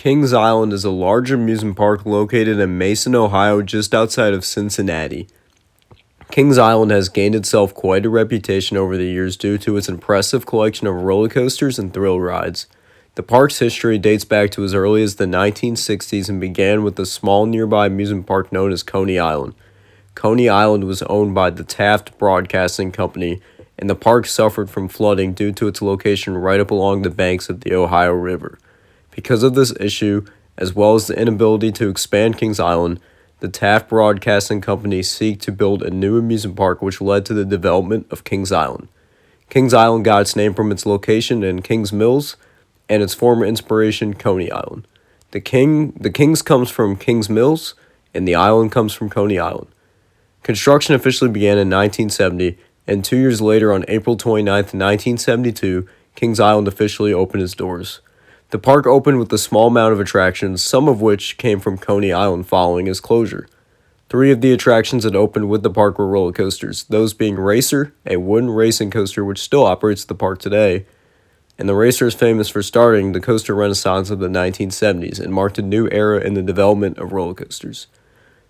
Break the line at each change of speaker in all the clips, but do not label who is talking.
Kings Island is a large amusement park located in Mason, Ohio, just outside of Cincinnati. Kings Island has gained itself quite a reputation over the years due to its impressive collection of roller coasters and thrill rides. The park's history dates back to as early as the 1960s and began with a small nearby amusement park known as Coney Island. Coney Island was owned by the Taft Broadcasting Company, and the park suffered from flooding due to its location right up along the banks of the Ohio River. Because of this issue, as well as the inability to expand Kings Island, the Taft Broadcasting Company seek to build a new amusement park, which led to the development of Kings Island. Kings Island got its name from its location in Kings Mills and its former inspiration, Coney Island. The Kings comes from Kings Mills, and the island comes from Coney Island. Construction officially began in 1970, and 2 years later, on April 29, 1972, Kings Island officially opened its doors. The park opened with a small amount of attractions, some of which came from Coney Island following its closure. 3 of the attractions that opened with the park were roller coasters, those being Racer, a wooden racing coaster which still operates the park today, and the Racer is famous for starting the coaster renaissance of the 1970s and marked a new era in the development of roller coasters.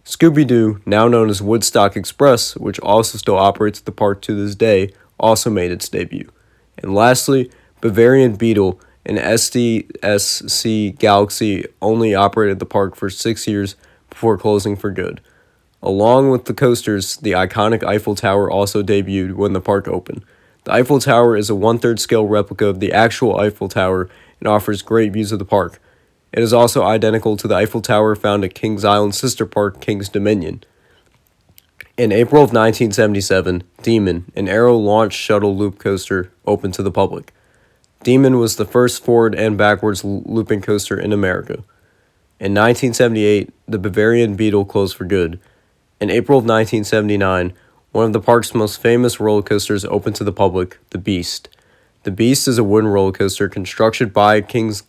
Scooby-Doo, now known as Woodstock Express, which also still operates the park to this day, also made its debut. And lastly, Bavarian Beetle, an SDSC Galaxy, only operated the park for 6 years before closing for good. Along with the coasters, the iconic Eiffel Tower also debuted when the park opened. The Eiffel Tower is a 1/3 scale replica of the actual Eiffel Tower and offers great views of the park. It is also identical to the Eiffel Tower found at Kings Island's sister park, Kings Dominion. In April of 1977, Demon, an aero-launched shuttle loop coaster, opened to the public. Demon was the first forward and backwards looping coaster in America. In 1978, the Bavarian Beetle closed for good. In April of 1979, one of the park's most famous roller coasters opened to the public, the Beast. The Beast is a wooden roller coaster constructed by Kings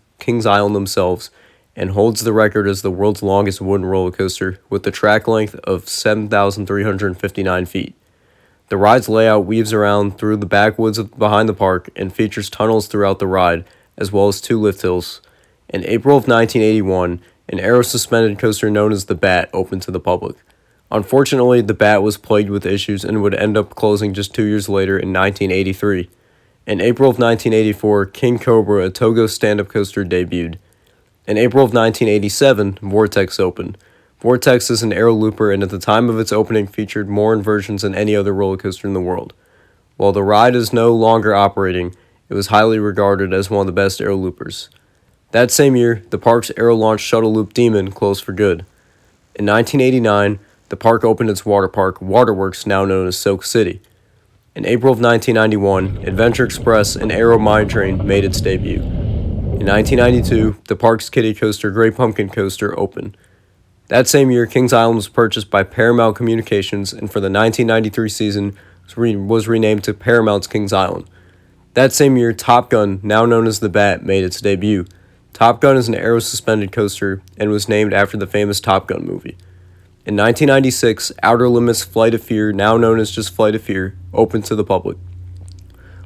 Island themselves and holds the record as the world's longest wooden roller coaster with a track length of 7,359 feet. The ride's layout weaves around through the backwoods behind the park and features tunnels throughout the ride, as well as 2 lift hills. In April of 1981, an aero-suspended coaster known as the Bat opened to the public. Unfortunately, the Bat was plagued with issues and would end up closing just 2 years later in 1983. In April of 1984, King Cobra, a Togo stand-up coaster, debuted. In April of 1987, Vortex opened. Vortex is an aero looper and at the time of its opening featured more inversions than any other roller coaster in the world. While the ride is no longer operating, it was highly regarded as one of the best aero loopers. That same year, the park's aero-launched shuttle loop Demon closed for good. In 1989, the park opened its water park, Waterworks, now known as Silk City. In April of 1991, Adventure Express, an aero mine train, made its debut. In 1992, the park's kiddie coaster, Great Pumpkin Coaster, opened. That same year, Kings Island was purchased by Paramount Communications and for the 1993 season was renamed to Paramount's Kings Island. That same year, Top Gun, now known as the Bat, made its debut. Top Gun is an aero-suspended coaster and was named after the famous Top Gun movie. In 1996, Outer Limits Flight of Fear, now known as just Flight of Fear, opened to the public.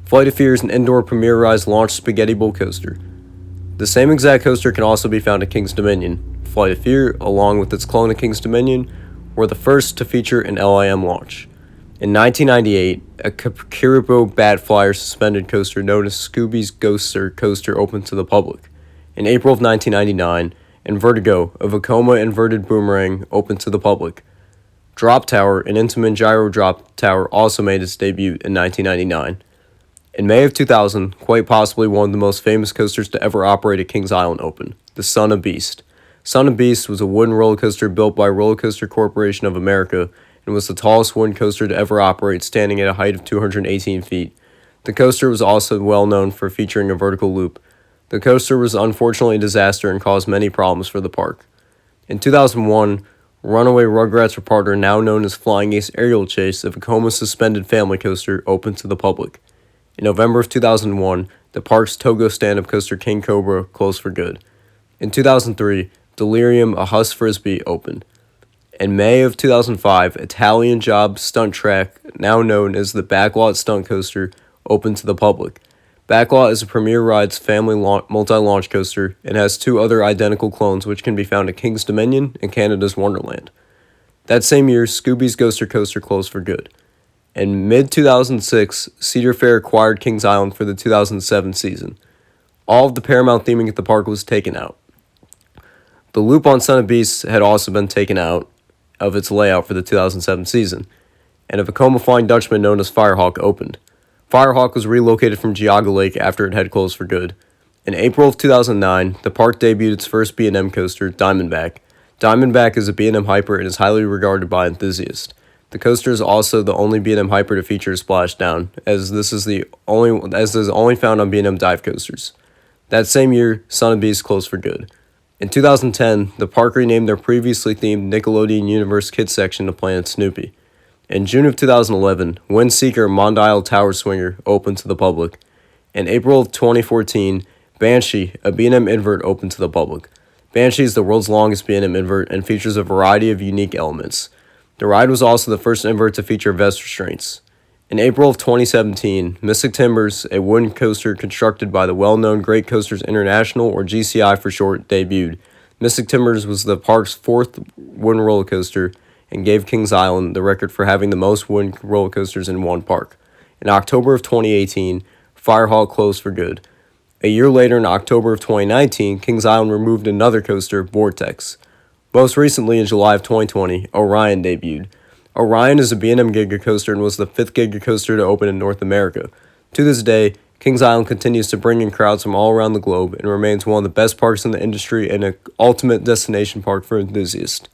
Flight of Fear is an indoor premierized launch spaghetti bowl coaster. The same exact coaster can also be found at Kings Dominion. Flight of Fear, along with its clone at Kings Dominion, were the first to feature an LIM launch. In 1998, a Kiribo Bat Flyer suspended coaster known as Scooby's Ghoster coaster opened to the public. In April of 1999, and Vertigo, a Vekoma inverted boomerang, opened to the public. Drop Tower, an Intamin gyro drop tower, also made its debut in 1999. In May of 2000, quite possibly one of the most famous coasters to ever operate at Kings Island opened, the Son of Beast. Son of Beast was a wooden roller coaster built by Roller Coaster Corporation of America and was the tallest wooden coaster to ever operate, standing at a height of 218 feet. The coaster was also well known for featuring a vertical loop. The coaster was unfortunately a disaster and caused many problems for the park. In 2001, Runaway Rugrats Reporter, now known as Flying Ace Aerial Chase, a Vekoma suspended family coaster, opened to the public. In November of 2001, the park's Togo stand-up coaster King Cobra closed for good. In 2003, Delirium, a Huss Frisbee, opened. In May of 2005, Italian Job Stunt Track, now known as the Backlot Stunt Coaster, opened to the public. Backlot is a Premier Rides family multi-launch coaster and has two other identical clones which can be found at King's Dominion and Canada's Wonderland. That same year, Scooby's Ghoster Coaster closed for good. In mid-2006, Cedar Fair acquired Kings Island for the 2007 season. All of the Paramount theming at the park was taken out. The loop on Son of Beasts had also been taken out of its layout for the 2007 season, and a Vekoma Flying Dutchman known as Firehawk opened. Firehawk was relocated from Geauga Lake after it had closed for good. In April of 2009, the park debuted its first B&M coaster, Diamondback. Diamondback is a B&M hyper and is highly regarded by enthusiasts. The coaster is also the only B&M hyper to feature a splashdown, as this is only found on B&M dive coasters. That same year, Son of Beasts closed for good. In 2010, the park renamed their previously themed Nickelodeon Universe Kids section to Planet Snoopy. In June of 2011, Windseeker Mondial Tower Swinger opened to the public. In April of 2014, Banshee, a B&M invert, opened to the public. Banshee is the world's longest B&M invert and features a variety of unique elements. The ride was also the first invert to feature vest restraints. In April of 2017, Mystic Timbers, a wooden coaster constructed by the well-known Great Coasters International, or GCI for short, debuted. Mystic Timbers was the park's fourth wooden roller coaster and gave Kings Island the record for having the most wooden roller coasters in one park. In October of 2018, Firehawk closed for good. A year later, in October of 2019, Kings Island removed another coaster, Vortex. Most recently, in July of 2020, Orion debuted. Orion is a B&M Giga coaster and was the fifth Giga coaster to open in North America. To this day, Kings Island continues to bring in crowds from all around the globe and remains one of the best parks in the industry and an ultimate destination park for enthusiasts.